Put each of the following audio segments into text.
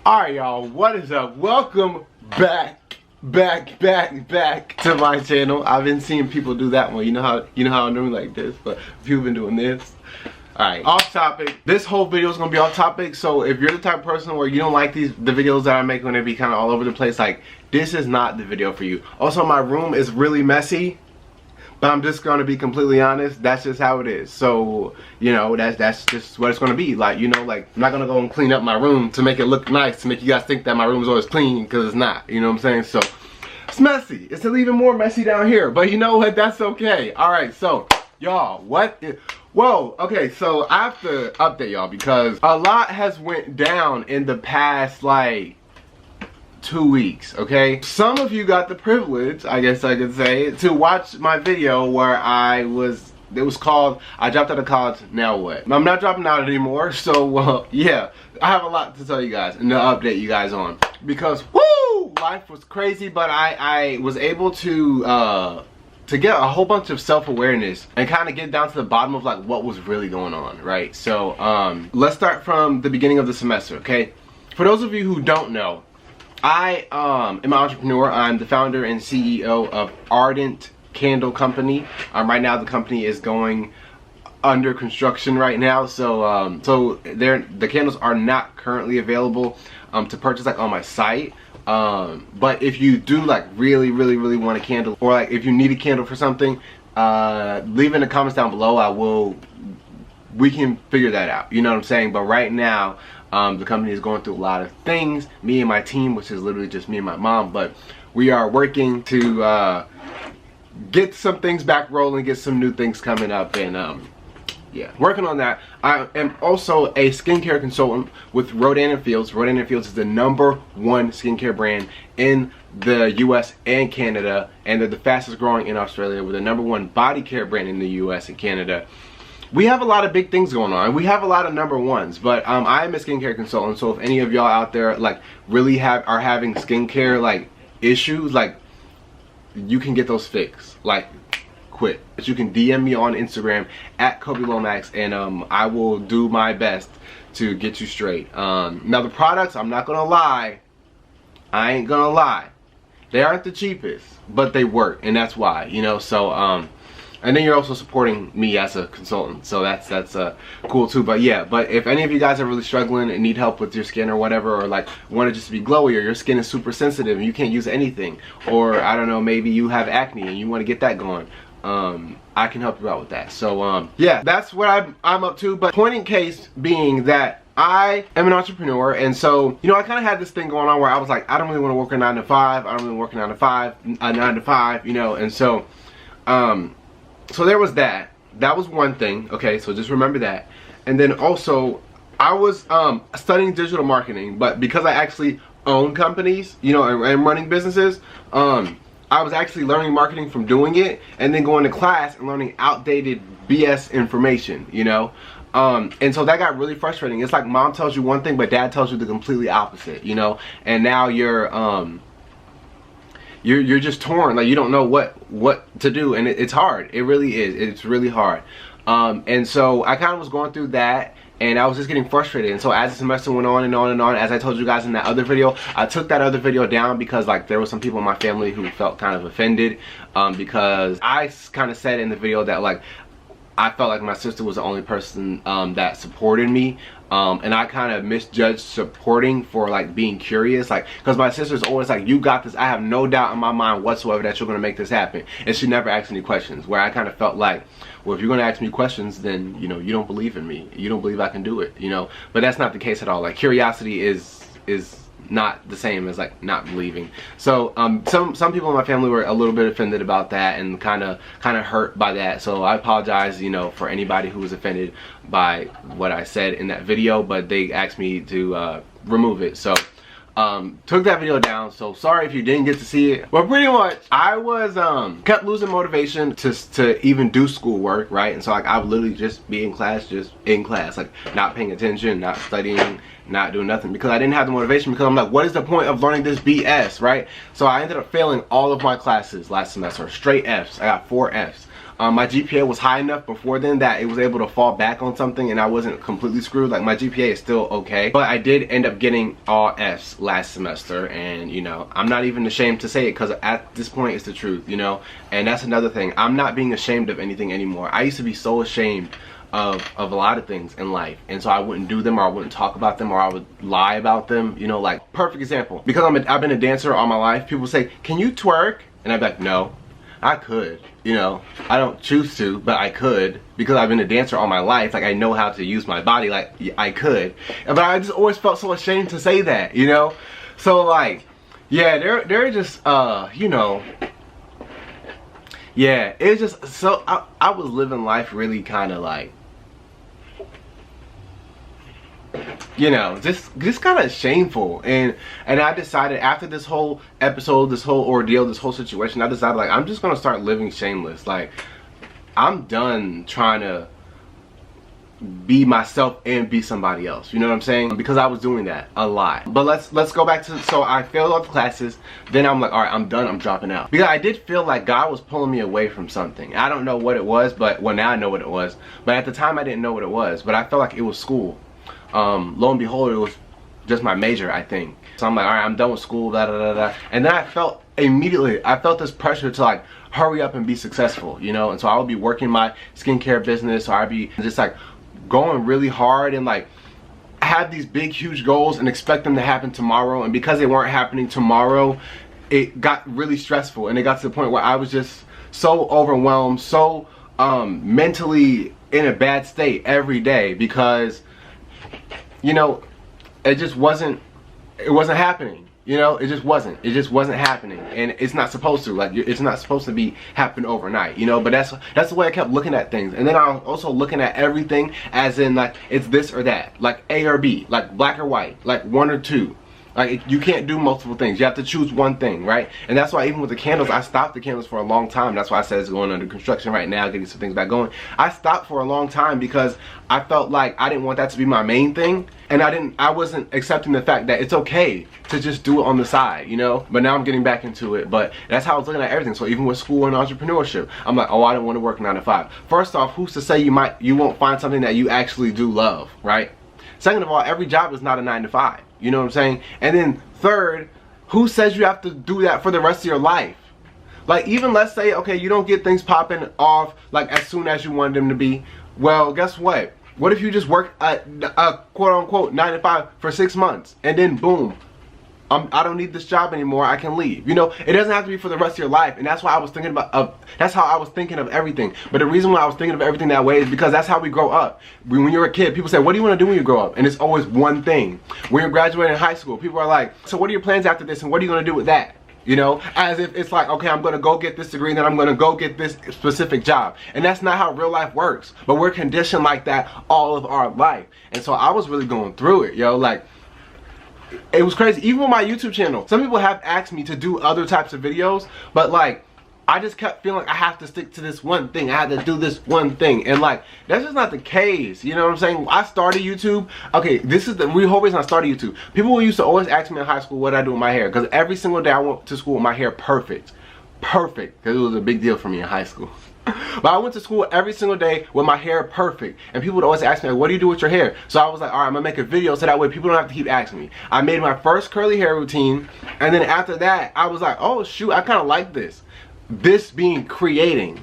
Alright y'all, what is up? Welcome back to my channel. I've been seeing people do that one. You know how I'm doing like this, but if you've been doing this. Alright, off topic. This whole video is gonna be off topic, so if you're the type of person where you don't like the videos that I make when they be kinda all over the place, like this is not the video for you. Also, my room is really messy. But I'm just gonna be completely honest, that's just how it is. So, you know, that's just what it's gonna be. Like, you know, like I'm not gonna go and clean up my room to make it look nice, to make you guys think that my room is always clean, because it's not. You know what I'm saying? So it's messy. It's even more messy down here. But you know what? That's okay. Alright, so y'all, whoa, okay, so I have to update y'all because a lot has went down in the past like 2 weeks, okay? Some of you got the privilege, I guess I could say, to watch my video where it was called, I dropped out of college, now what? I'm not dropping out anymore, so yeah, I have a lot to tell you guys and to update you guys on. Because, woo, life was crazy, but I was able to get a whole bunch of self-awareness and kind of get down to the bottom of like what was really going on, right? So, let's start from the beginning of the semester, okay? For those of you who don't know, I am an entrepreneur. I'm the founder and CEO of Ardent Candle Company. Right now the company is going under construction right now, so the candles are not currently available to purchase like on my site. But if you do like really want a candle, or like if you need a candle for something, leave in the comments down below. We can figure that out, you know what I'm saying? But right now the company is going through a lot of things, me and my team, which is literally just me and my mom, but we are working to get some things back rolling, get some new things coming up, and yeah, working on that. I am also a skincare consultant with Rodan & Fields. Rodan & Fields is the #1 skincare brand in the US and Canada, and they're the fastest growing in Australia. We're the #1 body care brand in the US and Canada. We have a lot of big things going on. We have a lot of #1s, but I am a skincare consultant, so if any of y'all out there like really are having skincare like issues, like you can get those fixed, like quick. But you can DM me on Instagram at KobeLomax, and I will do my best to get you straight. Now the products, I'm not gonna lie, I ain't gonna lie, they aren't the cheapest, but they work, and that's why, you know. So and then you're also supporting me as a consultant, so that's cool too. But yeah, but if any of you guys are really struggling and need help with your skin or whatever, or like want to just be glowy, or your skin is super sensitive and you can't use anything, or I don't know, maybe you have acne and you want to get that going, I can help you out with that. So yeah, that's what I'm up to. But point in case being that I am an entrepreneur, and so, you know, I kind of had this thing going on where I was like, I don't really want to work a 9 to 5. I don't really work a 9 to 5, you know. And so so there was that. That was one thing, okay, so just remember that. And then also, I was studying digital marketing, but because I actually own companies, you know, and running businesses, I was actually learning marketing from doing it, and then going to class and learning outdated BS information, you know. And so that got really frustrating. It's like mom tells you one thing, but dad tells you the completely opposite, you know. And now you're just torn, like you don't know what to do, and it's hard. It really is. It's really hard. And so I kind of was going through that, and I was just getting frustrated. And so as the semester went on and on and on, as I told you guys in that other video, I took that other video down because like there were some people in my family who felt kind of offended, because I kind of said in the video that like I felt like my sister was the only person that supported me, and I kind of misjudged supporting for like being curious, like because my sister's always like, you got this, I have no doubt in my mind whatsoever that you're gonna make this happen, and she never asked any questions, where I kind of felt like, well, if you're gonna ask me questions, then you know you don't believe in me, you don't believe I can do it, you know. But that's not the case at all. Like curiosity is not the same as like not believing. So some people in my family were a little bit offended about that, and kind of hurt by that. So I apologize, you know, for anybody who was offended by what I said in that video, but they asked me to remove it. So took that video down, so sorry if you didn't get to see it. But pretty much I was kept losing motivation to even do schoolwork, right? And so like I would literally just be in class, like not paying attention, not studying, not doing nothing, because I didn't have the motivation, because I'm like, what is the point of learning this BS, right? So I ended up failing all of my classes last semester, straight F's. I got 4 F's. My GPA was high enough before then that it was able to fall back on something and I wasn't completely screwed. Like my GPA is still okay, but I did end up getting all F's last semester, and you know, I'm not even ashamed to say it because at this point it's the truth, you know. And that's another thing, I'm not being ashamed of anything anymore. I used to be so ashamed of a lot of things in life, and so I wouldn't do them, or I wouldn't talk about them, or I would lie about them, you know. Like perfect example, because I've been a dancer all my life, people say, can you twerk? And I'd be like, no, I could, you know, I don't choose to, but I could, because I've been a dancer all my life. Like I know how to use my body, like I could, but I just always felt so ashamed to say that, you know. So like, yeah, they're just you know, yeah, it's just so I was living life really kind of like, you know, just kind of shameful. And I decided after this whole episode, this whole ordeal, this whole situation, I decided like I'm just gonna start living shameless. Like I'm done trying to be myself and be somebody else, you know what I'm saying? Because I was doing that a lot. But let's go back to, so I failed all the classes, then I'm like, all right, I'm done, I'm dropping out. Because I did feel like God was pulling me away from something. I don't know what it was, but well, now I know what it was, but at the time I didn't know what it was. But I felt like it was school. Lo and behold, it was just my major, I think. So I'm like, all right, I'm done with school, da da da da. And then I felt this pressure to like hurry up and be successful, you know. And so I would be working my skincare business, or I'd be just like going really hard and like have these big huge goals and expect them to happen tomorrow. And because they weren't happening tomorrow, it got really stressful, and it got to the point where I was just so overwhelmed, so mentally in a bad state every day, because you know, it wasn't happening, you know. It just wasn't happening, and it's not supposed to, like, it's not supposed to be happen overnight, you know. But that's the way I kept looking at things. And then I was also looking at everything as in like it's this or that, like A or B, like black or white, like one or two. Like you can't do multiple things, you have to choose one thing, right? And that's why even with the candles, I stopped the candles for a long time. That's why I said it's going under construction right now, getting some things back going. I stopped for a long time because I felt like I didn't want that to be my main thing, and I wasn't accepting the fact that it's okay to just do it on the side, you know. But now I'm getting back into it. But that's how I was looking at everything. So even with school and entrepreneurship, I'm like, oh, I don't want to work 9 to 5. First off, who's to say you won't find something that you actually do love, right? Second of all, every job is not a 9 to 5. You know what I'm saying? And then third, who says you have to do that for the rest of your life? Like, even let's say, okay, you don't get things popping off like as soon as you want them to be. Well, guess what? What if you just work at a quote unquote 9 to 5 for 6 months, and then boom, I don't need this job anymore, I can leave. You know, it doesn't have to be for the rest of your life. And that's why I was thinking about, that's how I was thinking of everything. But the reason why I was thinking of everything that way is because that's how we grow up. When you're a kid, people say, what do you want to do when you grow up? And it's always one thing. When you're graduating high school, people are like, so what are your plans after this, and what are you going to do with that? You know, as if it's like, okay, I'm going to go get this degree, and then I'm going to go get this specific job. And that's not how real life works. But we're conditioned like that all of our life. And so I was really going through it, yo. Like, it was crazy. Even with my YouTube channel, some people have asked me to do other types of videos, but like, I just kept feeling like I have to stick to this one thing. I had to do this one thing. And like, that's just not the case. You know what I'm saying? I started YouTube. Okay, this is the whole reason I started YouTube. People used to always ask me in high school what I do with my hair. Because every single day I went to school with my hair perfect. Perfect. Because it was a big deal for me in high school. But I went to school every single day with my hair perfect, and people would always ask me, like, what do you do with your hair? So I was like, all right, I'm gonna make a video so that way people don't have to keep asking me. I made my first curly hair routine, and then after that I was like, oh shoot, I kind of like this being creating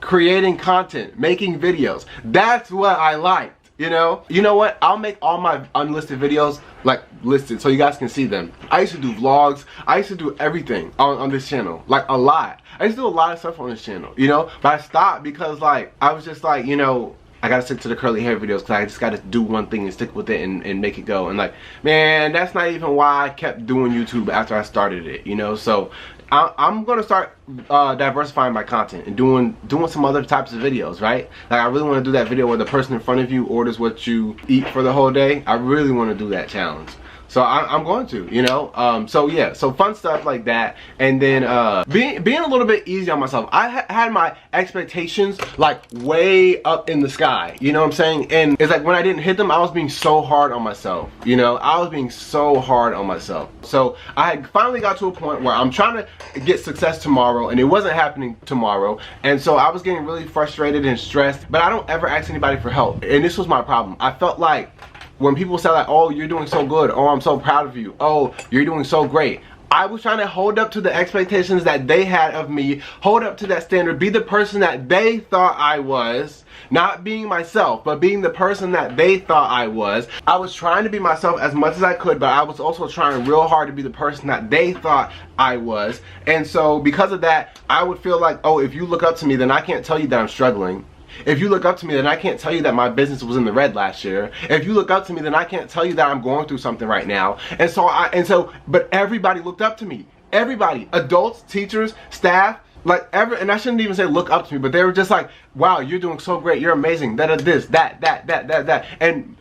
content, making videos. That's what I liked. You know what? I'll make all my unlisted videos like listed so you guys can see them. I used to do vlogs. I used to do everything on this channel, like a lot. I used to do a lot of stuff on this channel, you know, but I stopped because like I was just like, you know, I gotta stick to the curly hair videos because I just gotta do one thing and stick with it and make it go. And like, man, that's not even why I kept doing YouTube after I started it, you know. So I'm gonna start diversifying my content and doing some other types of videos, right? Like, I really want to do that video where the person in front of you orders what you eat for the whole day. I really want to do that challenge. So I'm going to, you know. So yeah, so fun stuff like that, and then being a little bit easy on myself. I had my expectations like way up in the sky, you know what I'm saying? And it's like when I didn't hit them, I was being so hard on myself, you know. I was being so hard on myself. So I had finally got to a point where I'm trying to get success tomorrow, and it wasn't happening tomorrow, and so I was getting really frustrated and stressed. But I don't ever ask anybody for help, and this was my problem. I felt like when people say like, oh, you're doing so good, oh, I'm so proud of you, oh, you're doing so great, I was trying to hold up to the expectations that they had of me, hold up to that standard, be the person that they thought I was, not being myself, but being the person that they thought I was. I was trying to be myself as much as I could, but I was also trying real hard to be the person that they thought I was. And so because of that, I would feel like, oh, if you look up to me, then I can't tell you that I'm struggling. If you look up to me, then I can't tell you that my business was in the red last year. If you look up to me, then I can't tell you that I'm going through something right now. But everybody looked up to me. Everybody, adults, teachers, staff, like and I shouldn't even say look up to me, but they were just like, wow, you're doing so great, you're amazing, this, that. And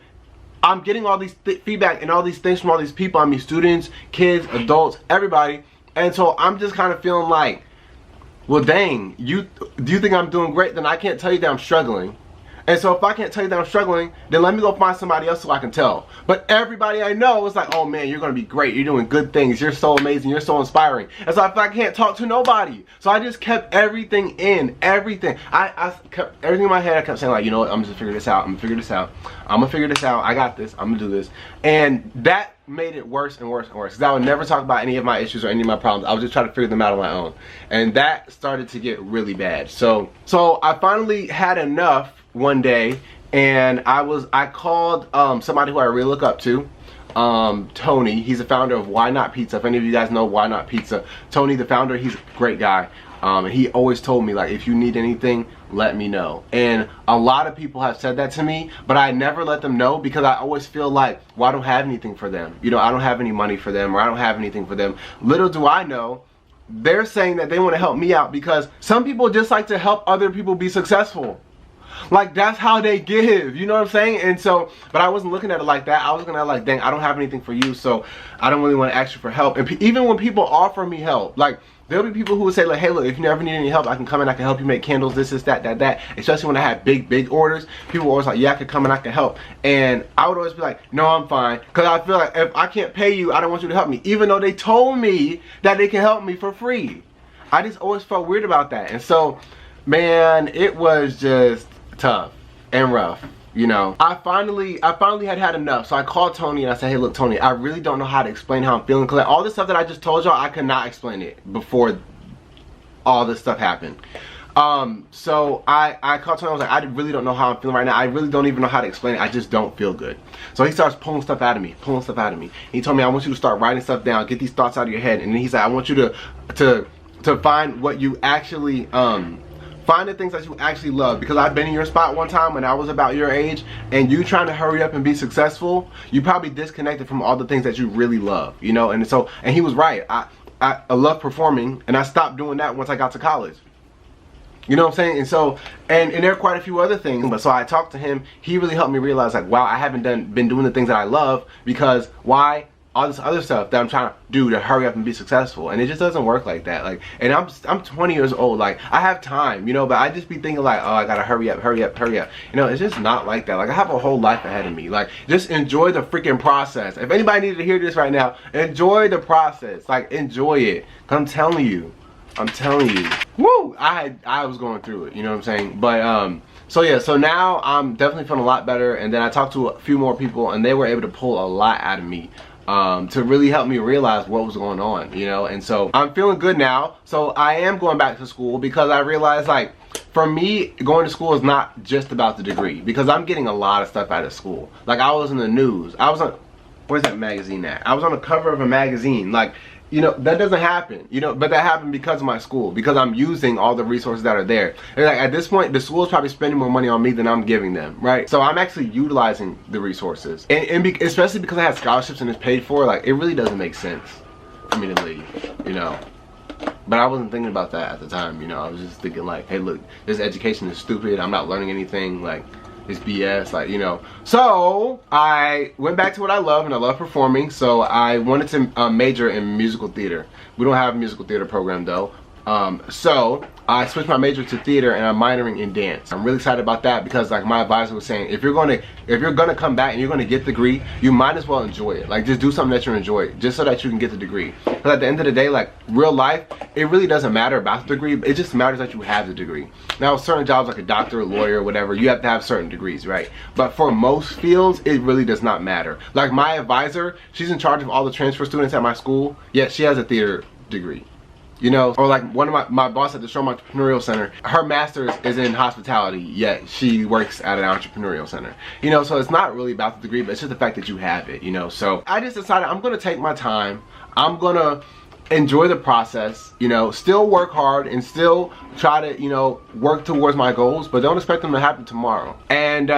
I'm getting all these feedback and all these things from all these people. I mean, students, kids, adults, everybody. And so I'm just kind of feeling like, well, dang, do you think I'm doing great? Then I can't tell you that I'm struggling. And so if I can't tell you that I'm struggling, then let me go find somebody else so I can tell. But everybody I know is like, oh man, you're gonna be great, you're doing good things, you're so amazing, you're so inspiring. And so I can't talk to nobody. So I just kept everything in, everything. I kept everything in my head. I kept saying like, you know what, I'm just gonna figure this out, I'm gonna figure this out, I'm gonna figure this out, I got this, I'm gonna do this. And that made it worse and worse and worse, because I would never talk about any of my issues or any of my problems. I would just try to figure them out on my own. And that started to get really bad. So I finally had enough one day, and I called somebody who I really look up to, Tony. He's the founder of Why Not Pizza. If any of you guys know Why Not Pizza, Tony, the founder, he's a great guy. And he always told me like, if you need anything, let me know. And a lot of people have said that to me, but I never let them know, because I always feel like, well, I don't have anything for them. You know, I don't have any money for them, or I don't have anything for them. Little do I know, they're saying that they want to help me out, because some people just like to help other people be successful. Like, that's how they give, you know what I'm saying? And so, but I wasn't looking at it like that. I was looking at it like, dang, I don't have anything for you, so I don't really want to ask you for help. And even when people offer me help, like, there'll be people who would say like, hey, look, if you never need any help, I can come and I can help you make candles, this, that. Especially when I had big orders, people were always like, yeah, I could come and I can help. And I would always be like, no, I'm fine, because I feel like if I can't pay you, I don't want you to help me, even though they told me that they can help me for free. I just always felt weird about that. And so, man, it was just tough and rough, you know. I finally had enough. So I called Tony and I said, hey, look, Tony, I really don't know how to explain how I'm feeling, because like, all this stuff that I just told y'all, I could not explain it before all this stuff happened. So I called Tony. I was like, I really don't know how I'm feeling right now. I really don't even know how to explain it. I just don't feel good. So he starts pulling stuff out of me. He told me, I want you to start writing stuff down, get these thoughts out of your head. And then he said, I want you to find what you actually find the things that you actually love, because I've been in your spot one time when I was about your age, and you trying to hurry up and be successful, you probably disconnected from all the things that you really love, you know. And so, and he was right. I love performing, and I stopped doing that once I got to college. You know what I'm saying? And so, and there are quite a few other things. But so I talked to him. He really helped me realize like, wow, I haven't been doing the things that I love, because why? All this other stuff that I'm trying to do to hurry up and be successful, and it just doesn't work like that. Like, and I'm 20 years old. Like, I have time, you know, but I just be thinking like, oh, I gotta hurry up. You know, it's just not like that. Like, I have a whole life ahead of me. Like, just enjoy the freaking process. If anybody needed to hear this right now, enjoy the process. Like, enjoy it. 'Cause I'm telling you, woo! I was going through it. You know what I'm saying? But so yeah, so now I'm definitely feeling a lot better. And then I talked to a few more people, and they were able to pull a lot out of me. To really help me realize what was going on, you know. And so I'm feeling good now. So I am going back to school, because I realized like, for me, going to school is not just about the degree, because I'm getting a lot of stuff out of school. Like, I was in the news. I was on, where's that magazine at? I was on the cover of a magazine. Like, you know, that doesn't happen, you know, but that happened because of my school, because I'm using all the resources that are there. And like, at this point, the school is probably spending more money on me than I'm giving them, right? So I'm actually utilizing the resources, and especially because I had scholarships and it's paid for. Like, it really doesn't make sense for me to leave, you know. But I wasn't thinking about that at the time, you know. I was just thinking like, hey, look, this education is stupid. I'm not learning anything. Like, it's BS, like, you know. So I went back to what I love, and I love performing. So I wanted to major in musical theater. We don't have a musical theater program though. So I switched my major to theater, and I'm minoring in dance. I'm really excited about that because, like, my advisor was saying, if you're gonna come back and you're gonna get the degree, you might as well enjoy it. Like, just do something that you enjoy, just so that you can get the degree. Because at the end of the day, like, real life, it really doesn't matter about the degree. It just matters that you have the degree. Now, certain jobs like a doctor, a lawyer, whatever, you have to have certain degrees, right? But for most fields, it really does not matter. Like, my advisor, she's in charge of all the transfer students at my school, yet she has a theater degree. You know, or like one of my boss at the Showroom Entrepreneurial Center, her master's is in hospitality, yet she works at an entrepreneurial center. You know, so it's not really about the degree, but it's just the fact that you have it, you know. So I just decided I'm gonna take my time. I'm gonna enjoy the process, you know, still work hard and still try to, you know, work towards my goals, but don't expect them to happen tomorrow. And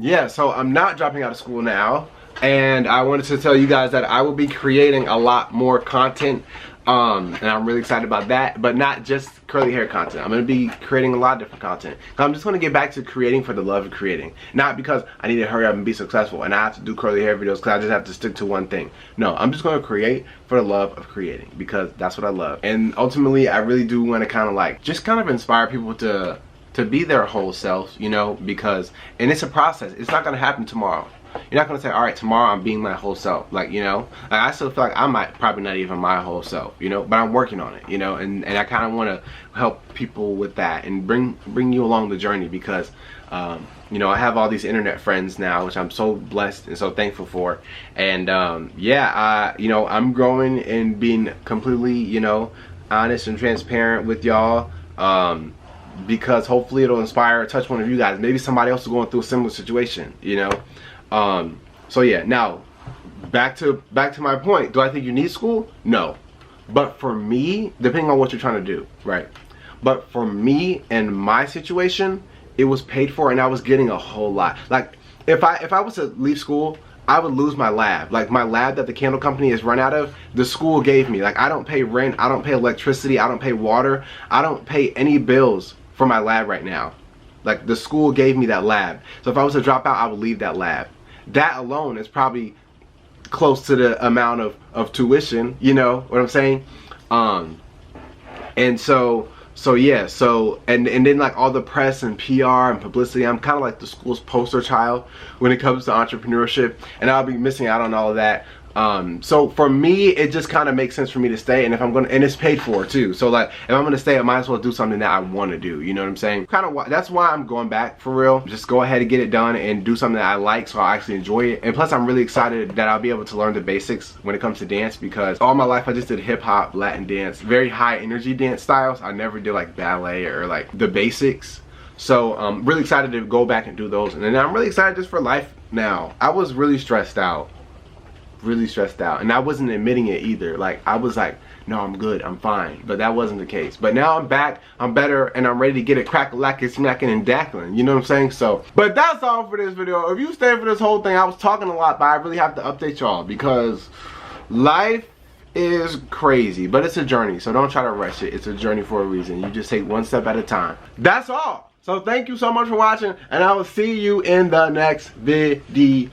yeah, so I'm not dropping out of school now. And I wanted to tell you guys that I will be creating a lot more content. And I'm really excited about that, but not just curly hair content. I'm going to be creating a lot of different content. I'm just going to get back to creating for the love of creating. Not because I need to hurry up and be successful and I have to do curly hair videos because I just have to stick to one thing. No, I'm just going to create for the love of creating because that's what I love. And ultimately, I really do want to kind of like, just kind of inspire people to be their whole self, you know, because, and it's a process. It's not going to happen tomorrow. You're not gonna say, all right, tomorrow I'm being my whole self. Like, you know, like, I still feel like I might probably not even my whole self, you know, but I'm working on it, you know, and I kind of want to help people with that and bring you along the journey because, you know, I have all these internet friends now, which I'm so blessed and so thankful for. And yeah, you know, I'm growing and being completely, you know, honest and transparent with y'all. Because hopefully it'll inspire or touch one of you guys. Maybe somebody else is going through a similar situation, you know. So yeah, now back to my point. Do I think you need school? No. But for me, depending on what you're trying to do, right? But for me and my situation, it was paid for and I was getting a whole lot. Like if I was to leave school, I would lose my lab. Like my lab that the candle company is run out of, the school gave me. Like I don't pay rent, I don't pay electricity, I don't pay water, I don't pay any bills for my lab right now. Like the school gave me that lab. So if I was to drop out, I would leave that lab. That alone is probably close to the amount of tuition, you know what I'm saying? And so yeah, so and then like all the press and PR and publicity, I'm kind of like the school's poster child when it comes to entrepreneurship, and I'll be missing out on all of that. So for me, it just kind of makes sense for me to stay, and if I'm gonna, and it's paid for too. So like, if I'm gonna stay, I might as well do something that I want to do. You know what I'm saying? Kind of, that's why I'm going back for real. Just go ahead and get it done and do something that I like, so I actually enjoy it. And plus, I'm really excited that I'll be able to learn the basics when it comes to dance because all my life I just did hip hop, Latin dance, very high energy dance styles. I never did like ballet or like the basics. So I'm really excited to go back and do those, and then I'm really excited just for life now. I was really stressed out. And I wasn't admitting it either. Like I was like, no, I'm good, I'm fine, but that wasn't the case. But now I'm back, I'm better, and I'm ready to get it crack-a-lackin', smacking, and dackling, you know what I'm saying? So, but that's all for this video. If you stayed for this whole thing, I was talking a lot, but I really have to update y'all because life is crazy, but it's a journey, so don't try to rush it. It's a journey for a reason. You just take one step at a time. That's all. So thank you so much for watching, and I will see you in the next video.